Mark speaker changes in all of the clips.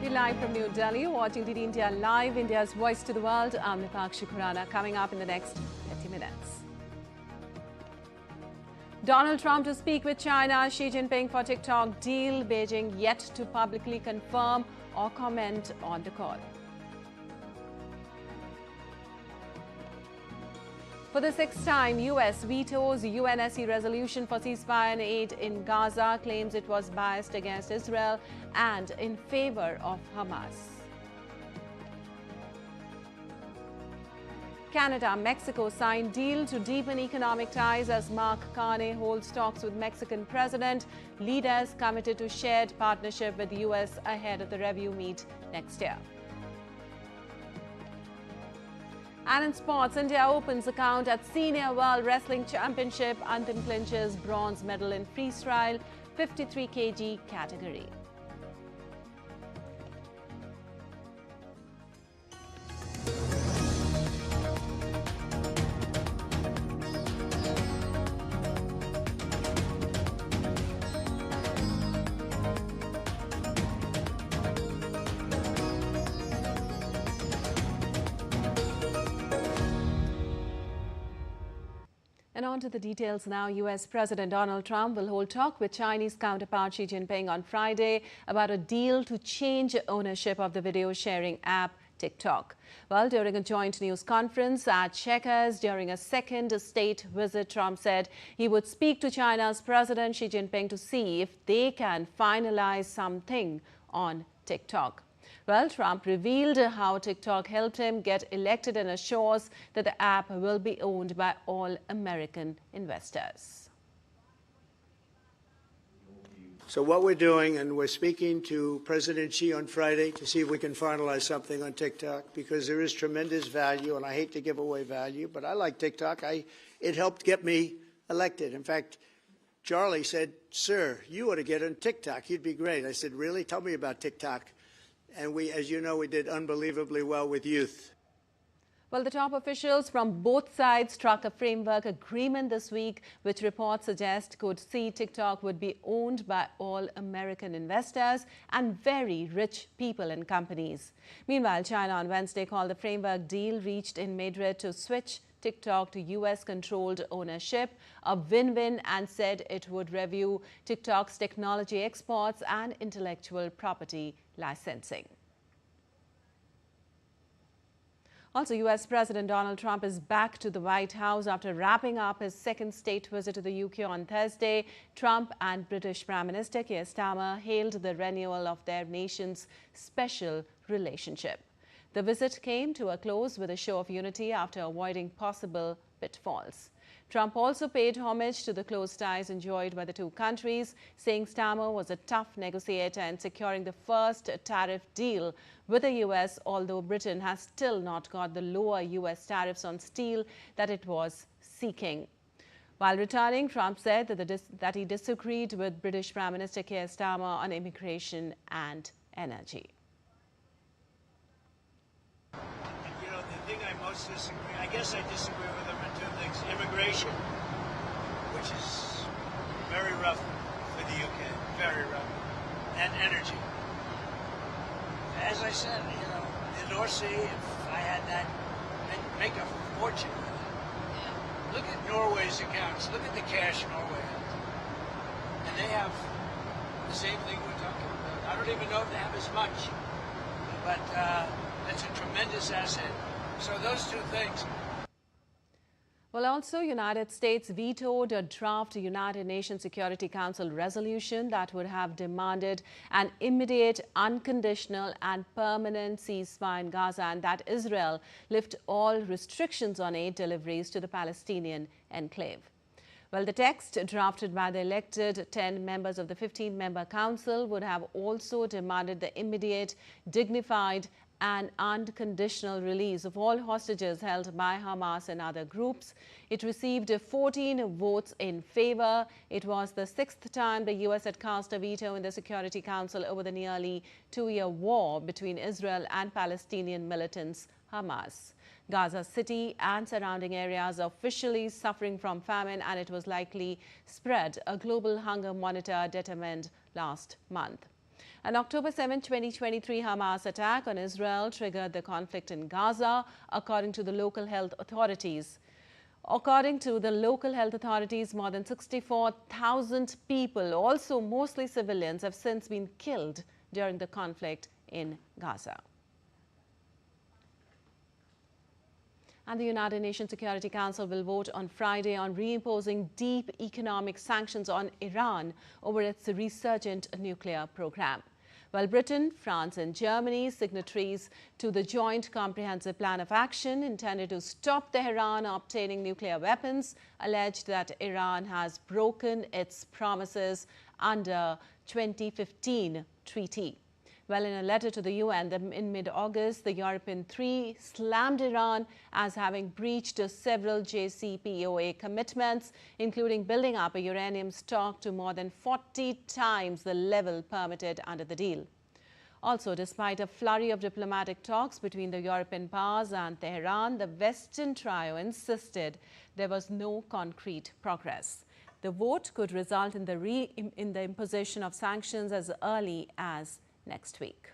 Speaker 1: We're live from New Delhi, watching DD India Live, India's voice to the world. I'm Nipakshi Khurana. Coming up in the next 30 minutes. Donald Trump to speak with China, Xi Jinping for TikTok deal, Beijing yet to publicly confirm or comment on the call. For the sixth time, US vetoes UNSC resolution for ceasefire and aid in Gaza, claims it was biased against Israel and in favor of Hamas. Canada, Mexico signed deal to deepen economic ties as Mark Carney holds talks with Mexican president. Leaders committed to shared partnership with the US ahead of the review meet next year. And in sports, India opens account at Senior World Wrestling Championship. Antim clinches bronze medal in freestyle 53 kg category. And on to the details now. US President Donald Trump will hold talk with Chinese counterpart Xi Jinping on Friday about a deal to change ownership of the video sharing app TikTok. Well, during a joint news conference at Chequers during a second state visit, Trump said he would speak to China's President Xi Jinping to see if they can finalize something on TikTok. Well, Trump revealed how TikTok helped him get elected and assures that the app will be owned by all American investors.
Speaker 2: So what we're doing, and we're speaking to President Xi on Friday to see if we can finalize something on TikTok, because there is tremendous value, and I hate to give away value, but I like TikTok. It helped get me elected. In fact, Charlie said, "Sir, you ought to get on TikTok. You'd be great." I said, "Really? Tell me about TikTok." And we, as you know, we did unbelievably well with youth.
Speaker 1: Well, the top officials from both sides struck a framework agreement this week, which reports suggest could see TikTok would be owned by all American investors and very rich people and companies. Meanwhile, China on Wednesday called the framework deal reached in Madrid to switch TikTok to US-controlled ownership a win-win, and said it would review TikTok's technology exports and intellectual property licensing. Also, US President Donald Trump is back to the White House after wrapping up his second state visit to the UK on Thursday. Trump and British Prime Minister Keir Starmer hailed the renewal of their nation's special relationship. The visit came to a close with a show of unity after avoiding possible pitfalls. Trump also paid homage to the close ties enjoyed by the two countries, saying Starmer was a tough negotiator in securing the first tariff deal with the US, although Britain has still not got the lower US tariffs on steel that it was seeking. While returning, Trump said that he disagreed with British Prime Minister Keir Starmer on immigration and energy.
Speaker 3: I guess I disagree with them on two things. Immigration, which is very rough for the UK, very rough, and energy. As I said, the North Sea, if I had that, I'd make a fortune with it. Look at Norway's accounts. Look at the cash Norway has. And they have the same thing we're talking about. I don't even know if they have as much, but that's a tremendous asset. So those two things.
Speaker 1: Well, also, United States vetoed a draft United Nations Security Council resolution that would have demanded an immediate, unconditional and permanent ceasefire in Gaza, and that Israel lift all restrictions on aid deliveries to the Palestinian enclave. Well, the text drafted by the elected 10 members of the 15-member council would have also demanded the immediate, dignified and unconditional release of all hostages held by Hamas and other groups. It received 14 votes in favor. It was the sixth time the US had cast a veto in the Security Council over the nearly two-year war between Israel and Palestinian militants Hamas. Gaza City and surrounding areas are officially suffering from famine, and it was likely spread, a global hunger monitor determined last month. An October 7, 2023 Hamas attack on Israel triggered the conflict in Gaza, according to the local health authorities. According to the local health authorities, more than 64,000 people, also mostly civilians, have since been killed during the conflict in Gaza. And the United Nations Security Council will vote on Friday on reimposing deep economic sanctions on Iran over its resurgent nuclear program. While Britain, France and Germany, signatories to the Joint Comprehensive Plan of Action intended to stop Tehran obtaining nuclear weapons, alleged that Iran has broken its promises under 2015 treaty. Well, in a letter to the UN in mid-August, the European three slammed Iran as having breached several JCPOA commitments, including building up a uranium stock to more than 40 times the level permitted under the deal. Also, despite a flurry of diplomatic talks between the European powers and Tehran, the Western trio insisted there was no concrete progress. The vote could result in the imposition of sanctions as early as next week.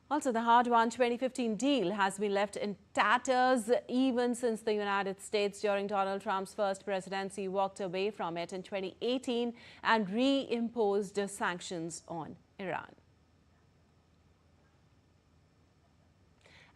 Speaker 1: Also, the hard-won 2015 deal has been left in tatters even since the United States, during Donald Trump's first presidency, walked away from it in 2018 and reimposed sanctions on Iran.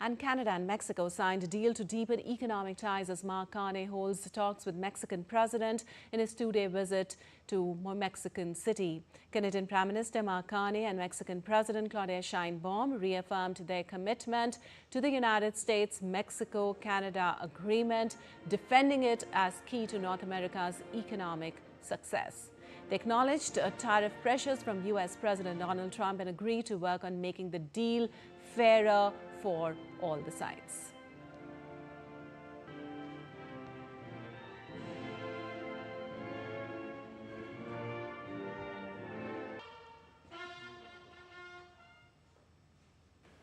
Speaker 1: And Canada and Mexico signed a deal to deepen economic ties as Mark Carney holds talks with Mexican president in his two-day visit to Mexican City. Canadian Prime Minister Mark Carney and Mexican President Claudia Sheinbaum reaffirmed their commitment to the United States-Mexico-Canada agreement, defending it as key to North America's economic success. They acknowledged tariff pressures from U.S. President Donald Trump and agreed to work on making the deal fairer for all the sides.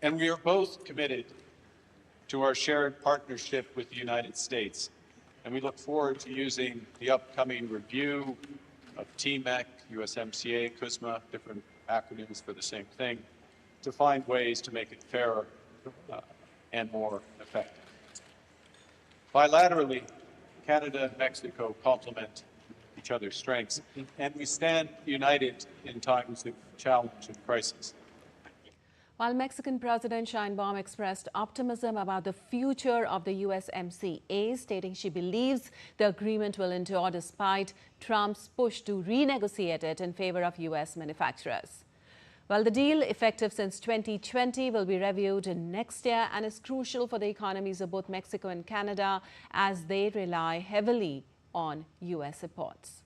Speaker 4: And we are both committed to our shared partnership with the United States. And we look forward to using the upcoming review of TMEC, USMCA, CUSMA, different acronyms for the same thing, to find ways to make it fairer and more effective. Bilaterally, Canada and Mexico complement each other's strengths, and we stand united in times of challenge and crisis.
Speaker 1: While Mexican President Sheinbaum expressed optimism about the future of the USMCA, stating she believes the agreement will endure despite Trump's push to renegotiate it in favor of U.S. manufacturers. Well, the deal, effective since 2020, will be reviewed next year and is crucial for the economies of both Mexico and Canada as they rely heavily on U.S. imports.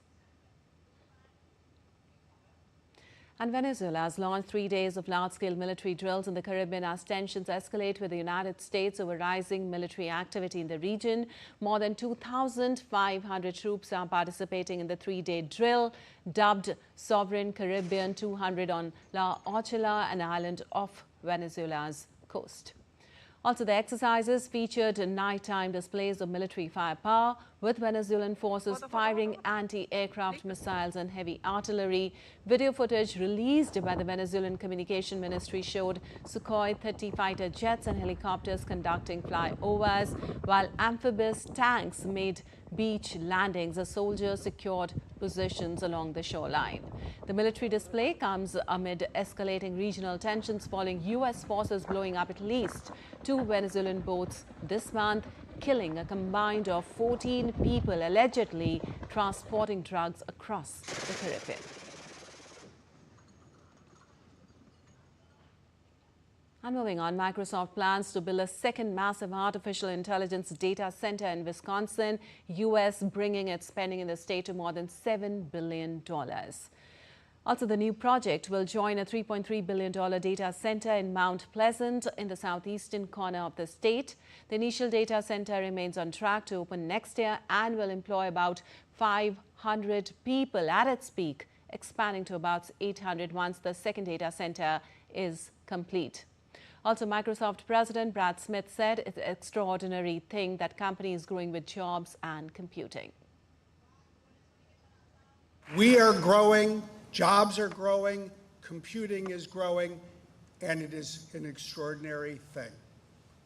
Speaker 1: And Venezuela has launched 3 days of large-scale military drills in the Caribbean as tensions escalate with the United States over rising military activity in the region. More than 2,500 troops are participating in the 3-day drill, dubbed Sovereign Caribbean 200 on La Orchila, an island off Venezuela's coast. Also, the exercises featured nighttime displays of military firepower, with Venezuelan forces firing anti-aircraft missiles and heavy artillery. Video footage released by the Venezuelan Communication Ministry showed Sukhoi 30 fighter jets and helicopters conducting flyovers, while amphibious tanks made beach landings as soldiers secured positions along the shoreline. The military display comes amid escalating regional tensions following U.S. forces blowing up at least 2 Venezuelan boats this month, killing a combined of 14 people allegedly transporting drugs across the Caribbean. And moving on, Microsoft plans to build a second massive artificial intelligence data center in Wisconsin, U.S. bringing its spending in the state to more than $7 billion. Also, the new project will join a $3.3 billion data center in Mount Pleasant in the southeastern corner of the state. The initial data center remains on track to open next year and will employ about 500 people at its peak, expanding to about 800 once the second data center is complete. Also, Microsoft President Brad Smith said it's an extraordinary thing that company is growing with jobs and computing.
Speaker 5: We are growing, jobs are growing, computing is growing, and it is an extraordinary thing.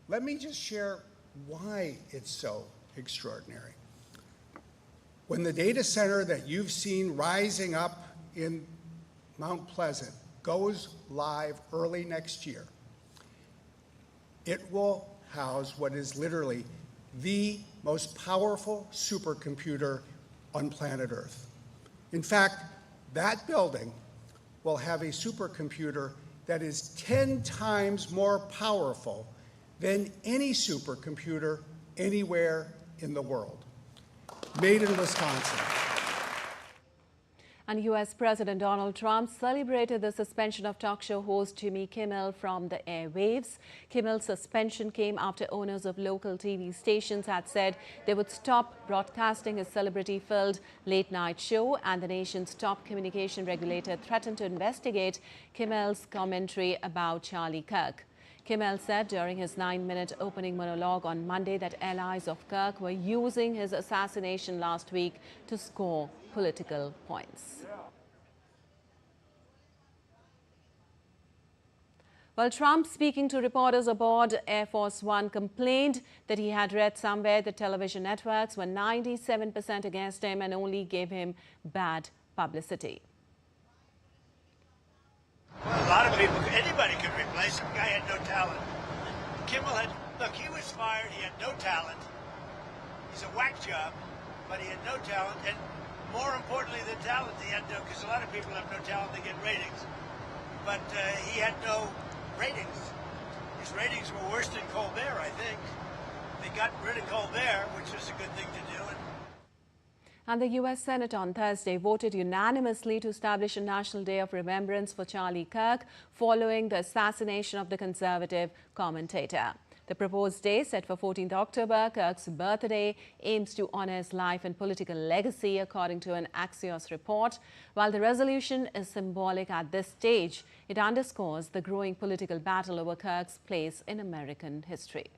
Speaker 5: Let me just share why it's so extraordinary. When the data center that you've seen rising up in Mount Pleasant goes live early next year, it will house what is literally the most powerful supercomputer on planet Earth. In fact, that building will have a supercomputer that is 10 times more powerful than any supercomputer anywhere in the world. Made in Wisconsin.
Speaker 1: And U.S. President Donald Trump celebrated the suspension of talk show host Jimmy Kimmel from the airwaves. Kimmel's suspension came after owners of local TV stations had said they would stop broadcasting his celebrity-filled late-night show, and the nation's top communication regulator threatened to investigate Kimmel's commentary about Charlie Kirk. Kimmel said during his 9-minute opening monologue on Monday that allies of Kirk were using his assassination last week to score political points. Well, Trump, speaking to reporters aboard Air Force One, complained that he had read somewhere that television networks were 97% against him and only gave him bad publicity.
Speaker 3: Well, a lot of people, anybody could replace him. Guy had no talent. Kimmel had, look, he was fired. He had no talent. He's a whack job, but he had no talent. And more importantly than talent, he had no, because a lot of people have no talent, they get ratings. But he had no ratings. His ratings were worse than Colbert, I think. They got rid of Colbert, which was a good thing to do.
Speaker 1: And the U.S. Senate on Thursday voted unanimously to establish a National Day of Remembrance for Charlie Kirk following the assassination of the conservative commentator. The proposed day, set for 14th October, Kirk's birthday, aims to honor his life and political legacy, according to an Axios report. While the resolution is symbolic at this stage, it underscores the growing political battle over Kirk's place in American history.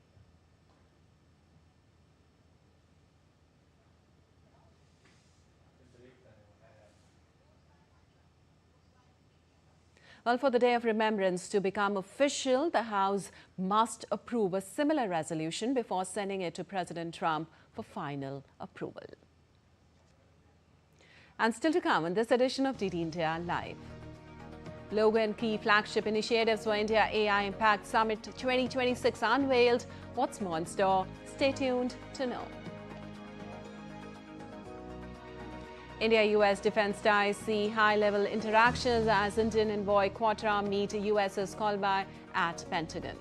Speaker 1: Well, for the Day of Remembrance to become official, the House must approve a similar resolution before sending it to President Trump for final approval. And still to come in this edition of DD India Live. Logo and key flagship initiatives for India AI Impact Summit 2026 unveiled. What's more in store? Stay tuned to know. India-US defense ties see high-level interactions as Indian envoy Quatra meet US's Kolbai at Pentagon.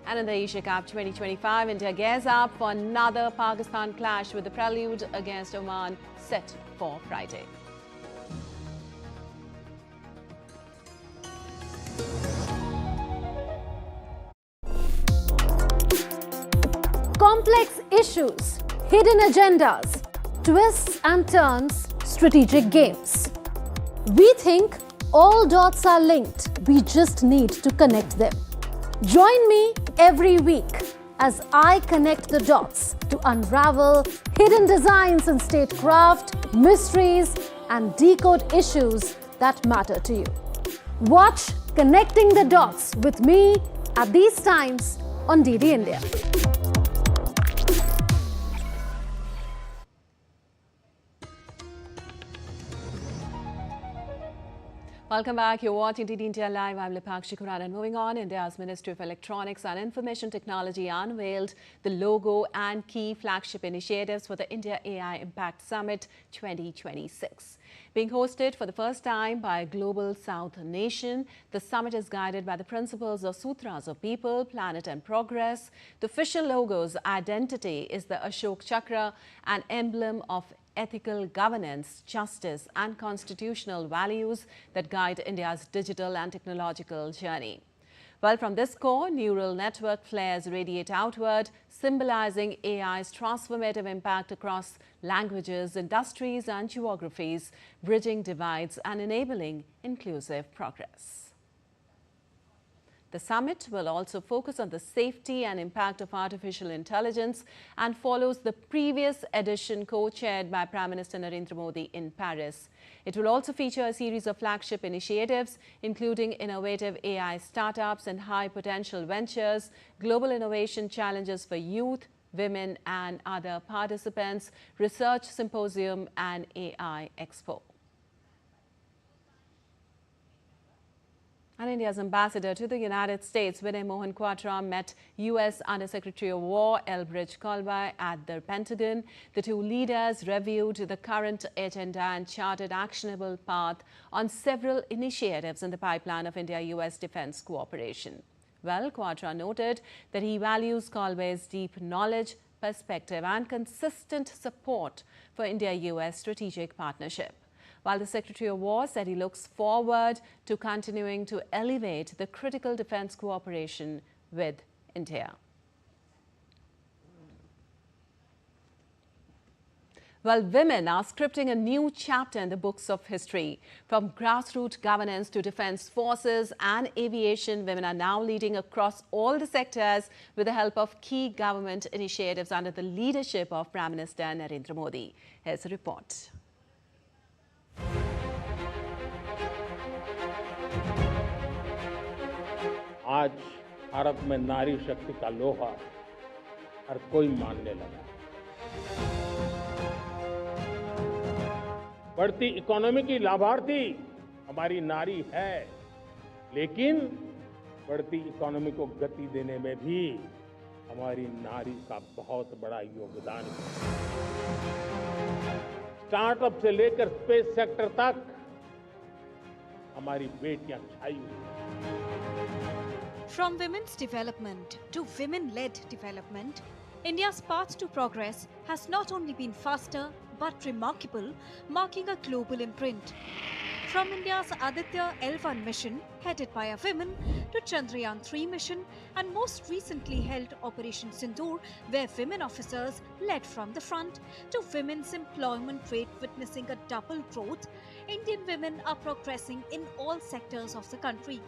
Speaker 1: And in the Asia Cup 2025, India gears up for another Pakistan clash with the prelude against Oman set for Friday.
Speaker 6: Complex issues, hidden agendas, twists and turns, strategic games. We think all dots are linked. We just need to connect them. Join me every week as I connect the dots to unravel hidden designs in statecraft, mysteries, and decode issues that matter to you. Watch Connecting the Dots with me at these times on DD India.
Speaker 1: Welcome back. You're watching DD India Live. I'm Lipakshi Kuran. And moving on, India's Ministry of Electronics and Information Technology unveiled the logo and key flagship initiatives for the India AI Impact Summit 2026. Being hosted for the first time by a global South nation, the summit is guided by the principles of Sutras of People, Planet and Progress. The official logo's identity is the Ashok Chakra, an emblem of ethical governance, justice and constitutional values that guide India's digital and technological journey. Well, from this core, neural network flares radiate outward, symbolizing AI's transformative impact across languages, industries and geographies, bridging divides and enabling inclusive progress. The summit will also focus on the safety and impact of artificial intelligence and follows the previous edition co-chaired by Prime Minister Narendra Modi in Paris. It will also feature a series of flagship initiatives, including innovative AI startups and high-potential ventures, global innovation challenges for youth, women and other participants, research symposium and AI expo. And India's ambassador to the United States, Vinay Mohan Quatra, met U.S. Undersecretary of War Elbridge Colby at the Pentagon. The two leaders reviewed the current agenda and charted actionable path on several initiatives in the pipeline of India-U.S. defense cooperation. Well, Quatra noted that he values Colby's deep knowledge, perspective and consistent support for India-U.S. strategic partnership. While the Secretary of War said he looks forward to continuing to elevate the critical defense cooperation with India. Well, women are scripting a new chapter in the books of history. From grassroots governance to defense forces and aviation, women are now leading across all the sectors with the help of key government initiatives under the leadership of Prime Minister Narendra Modi. Here's a report.
Speaker 7: आज भारत में नारी शक्ति का लोहा हर कोई मानने लगा। बढ़ती इकोनॉमी की लाभार्थी हमारी नारी है, लेकिन बढ़ती इकोनॉमी को गति देने में भी हमारी नारी का बहुत बड़ा योगदान है। स्टार्टअप से लेकर स्पेस सेक्टर तक हमारी बेटियां छाई हुई हैं।
Speaker 8: From women's development to women-led development, India's path to progress has not only been faster but remarkable, marking a global imprint. From India's Aditya L1 mission, headed by a woman, to Chandrayaan-3 mission, and most recently held Operation Sindoor, where women officers led from the front, to women's employment rate witnessing a double growth, Indian women are progressing in all sectors of the country.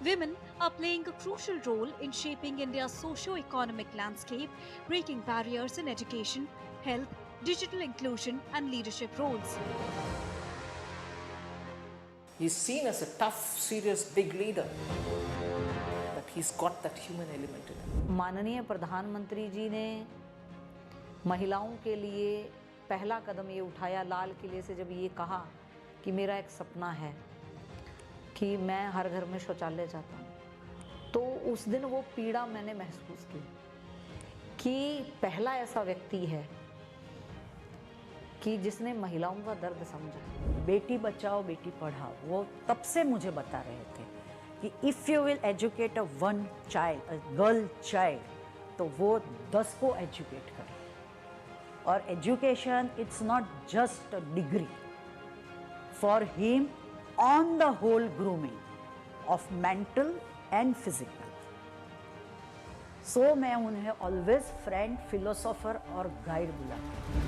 Speaker 8: Women are playing a crucial role in shaping India's socio-economic landscape, breaking barriers in education, health, digital inclusion and leadership roles.
Speaker 9: He's seen as a tough, serious, big leader, but he's got that human element in him.
Speaker 10: माननीय प्रधानमंत्री जी ने महिलाओं के लिए पहला कदम ये उठाया लाल किले से, जब ये कहा कि मेरा एक सपना है कि मैं हर घर में शौचालय चाहता हूँ, तो उस दिन वो पीड़ा मैंने महसूस की कि पहला ऐसा व्यक्ति है कि जिसने महिलाओं का दर्द समझा।
Speaker 11: बेटी बचाओ बेटी पढ़ाओ, वो तब से मुझे बता रहे थे कि if you will educate a one child, a girl child, तो वो 10 को एजुकेट करे। और education it's not just a degree, for him on the whole grooming of mental and physical. So मैं उन्हें always friend, philosopher और guide बुलाती हूँ.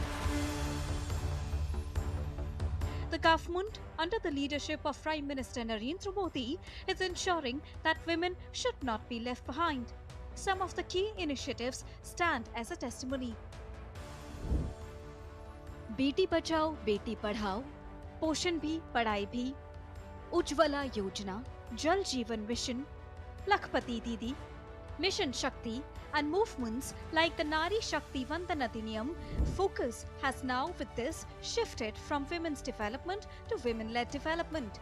Speaker 8: The government, under the leadership of Prime Minister Narendra Modi, is ensuring that women should not be left behind. Some of the key initiatives stand as a testimony. Beti Bachao Beti Padhao, पोषण भी पढ़ाई भी, उज्ज्वला योजना, जल जीवन मिशन, लखपति दीदी, Mission Shakti and movements like the Nari Shakti Vandan Adhiniyam focus has now with this shifted from women's development to women-led development.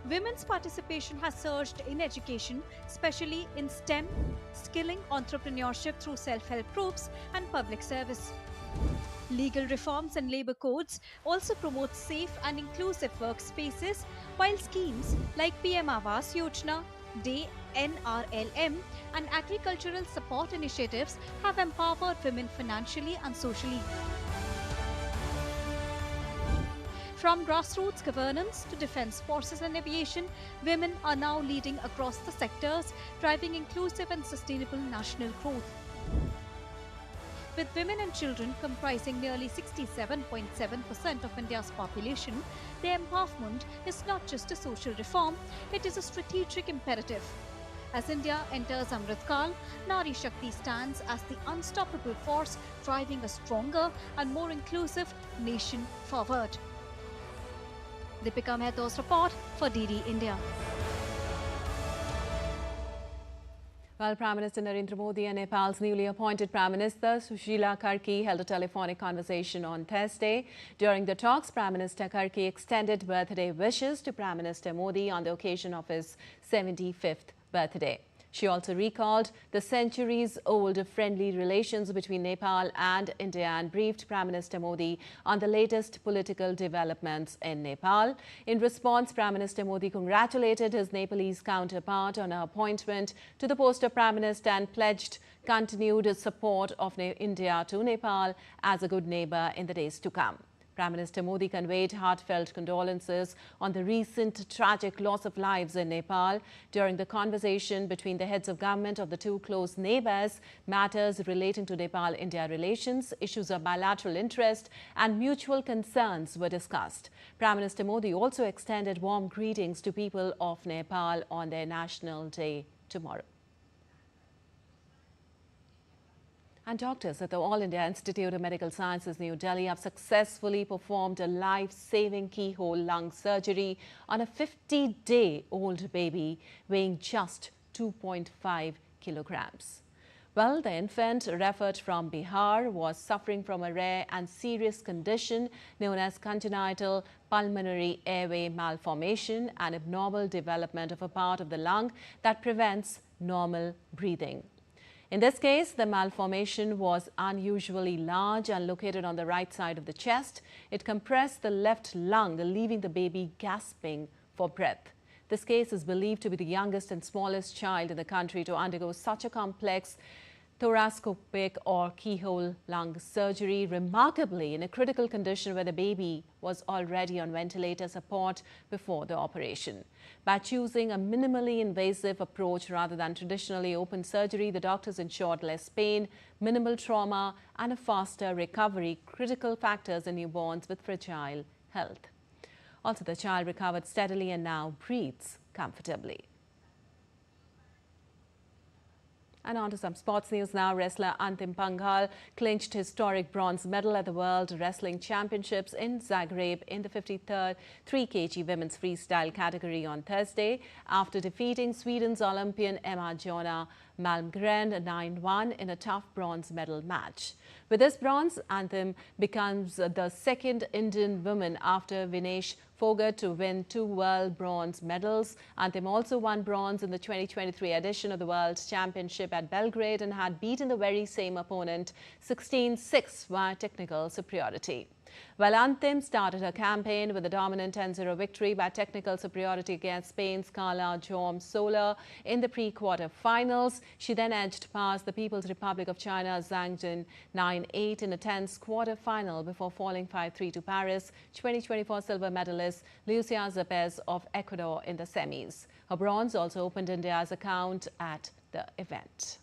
Speaker 8: Women's participation has surged in education, especially in STEM, skilling, entrepreneurship through self-help groups and public service. Legal reforms and labour codes also promote safe and inclusive workspaces, while schemes like PM Awas Yojana, Day NRLM and agricultural support initiatives have empowered women financially and socially. From grassroots governance to defence forces and aviation, women are now leading across the sectors, driving inclusive and sustainable national growth. With women and children comprising nearly 67.7% of India's population, their empowerment is not just a social reform, it is a strategic imperative. As India enters Amrit Kal, Nari Shakti stands as the unstoppable force driving a stronger and more inclusive nation forward. Deepika Mehta's report for DD India.
Speaker 1: Well, Prime Minister Narendra Modi and Nepal's newly appointed Prime Minister Sushila Karki held a telephonic conversation on Thursday. During the talks, Prime Minister Karki extended birthday wishes to Prime Minister Modi on the occasion of his 75th birthday. She also recalled the centuries-old friendly relations between Nepal and India and briefed Prime Minister Modi on the latest political developments in Nepal. In response, Prime Minister Modi congratulated his Nepalese counterpart on her appointment to the post of Prime Minister and pledged continued support of India to Nepal as a good neighbour in the days to come. Prime Minister Modi conveyed heartfelt condolences on the recent tragic loss of lives in Nepal. During the conversation between the heads of government of the two close neighbours, matters relating to Nepal-India relations, issues of bilateral interest and mutual concerns were discussed. Prime Minister Modi also extended warm greetings to people of Nepal on their National Day tomorrow. And doctors at the All India Institute of Medical Sciences, New Delhi, have successfully performed a life-saving keyhole lung surgery on a 50-day-old baby weighing just 2.5 kilograms. Well, the infant, referred from Bihar, was suffering from a rare and serious condition known as congenital pulmonary airway malformation, an abnormal development of a part of the lung that prevents normal breathing. In this case, the malformation was unusually large and located on the right side of the chest. It compressed the left lung, leaving the baby gasping for breath. This case is believed to be the youngest and smallest child in the country to undergo such a complex thoracoscopic or keyhole lung surgery, remarkably in a critical condition where the baby was already on ventilator support before the operation. By choosing a minimally invasive approach rather than traditionally open surgery, the doctors ensured less pain, minimal trauma and a faster recovery, critical factors in newborns with fragile health. Also, the child recovered steadily and now breathes comfortably. And on to some sports news now. Wrestler Antim Panghal clinched historic bronze medal at the World Wrestling Championships in Zagreb in the 53rd 3 kg women's freestyle category on Thursday after defeating Sweden's Olympian Emma-Jonna Malmgren 9-1 in a tough bronze medal match. With this bronze, Antim becomes the second Indian woman after Vinesh Fogart to win 2 world bronze medals. Antim also won bronze in the 2023 edition of the World Championship at Belgrade and had beaten the very same opponent 16-6 via technical superiority. Well, Antim started her campaign with a dominant 10-0 victory by technical superiority against Spain's Carla Jom Soler in the pre-quarter-finals. She then edged past the People's Republic of China's Zhang Jin 9-8 in a tense quarter-final before falling 5-3 to Paris 2024 silver medalist Lucia Zapez of Ecuador in the semis. Her bronze also opened India's account at the event.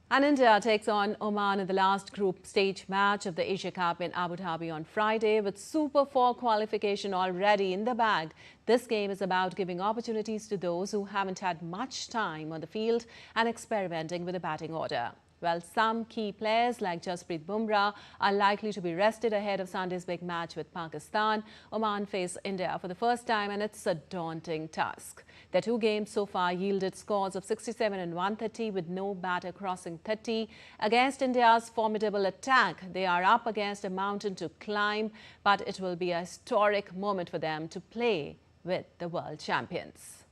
Speaker 1: And India takes on Oman in the last group stage match of the Asia Cup in Abu Dhabi on Friday. With Super 4 qualification already in the bag, this game is about giving opportunities to those who haven't had much time on the field and experimenting with the batting order. Well, some key players like Jasprit Bumrah are likely to be rested ahead of Sunday's big match with Pakistan. Oman face India for the first time and it's a daunting task. Their 2 games so far yielded scores of 67 and 130 with no batter crossing 30. Against India's formidable attack, they are up against a mountain to climb, but it will be a historic moment for them to play with the world champions.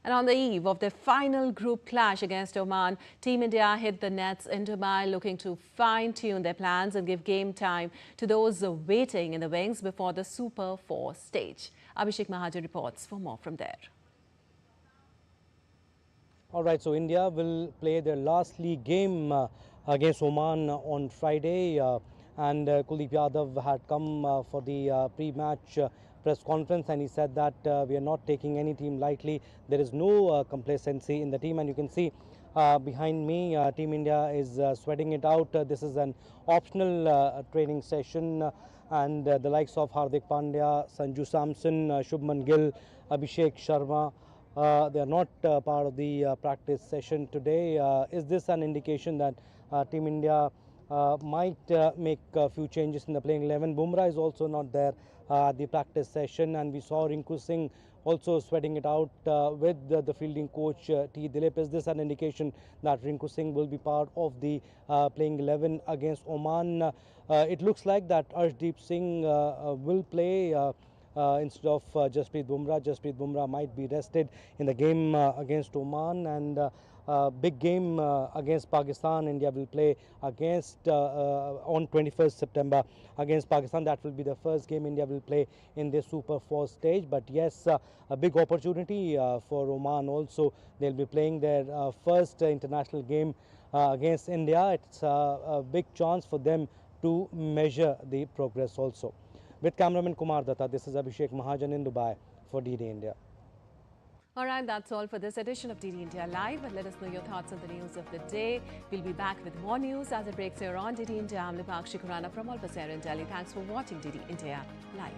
Speaker 1: And on the eve of their final group clash against Oman, Team India hit the nets in Dubai looking to fine-tune their plans and give game time to those waiting in the wings before the Super 4 stage. Abhishek Mahajan reports for more from there.
Speaker 12: All right, so India will play their last league game against Oman on Friday. And Kuldeep Yadav had come for the pre-match press conference, and he said that we are not taking any team lightly. There is no complacency in the team, and you can see behind me, Team India is sweating it out. This is an optional training session, and the likes of Hardik Pandya, Sanju Samson, Shubman Gill, Abhishek Sharma, they are not part of the practice session today. Is this an indication that Team India might make a few changes in the playing 11? Bumrah is also not there at the practice session, and we saw Rinku Singh also sweating it out with the fielding coach T. Dilip. Is this an indication that Rinku Singh will be part of the playing 11 against Oman? It looks like that Arshdeep Singh will play instead of Jasprit Bumrah. Jasprit Bumrah might be rested in the game against Oman, and big game against Pakistan. India will play against on 21st September against Pakistan. That will be the first game India will play in the Super 4 stage. But yes, a big opportunity for Oman also. They'll be playing their first international game against India. It's a big chance for them to measure the progress also. With cameraman Kumar Datta, this is Abhishek Mahajan in Dubai for DD India.
Speaker 1: All right, that's all for this edition of DD India Live. Let us know your thoughts on the news of the day. We'll be back with more news as it breaks here on DD India. I'm Lipakshi Khurana from Al Bazaar in Delhi. Thanks for watching DD India Live.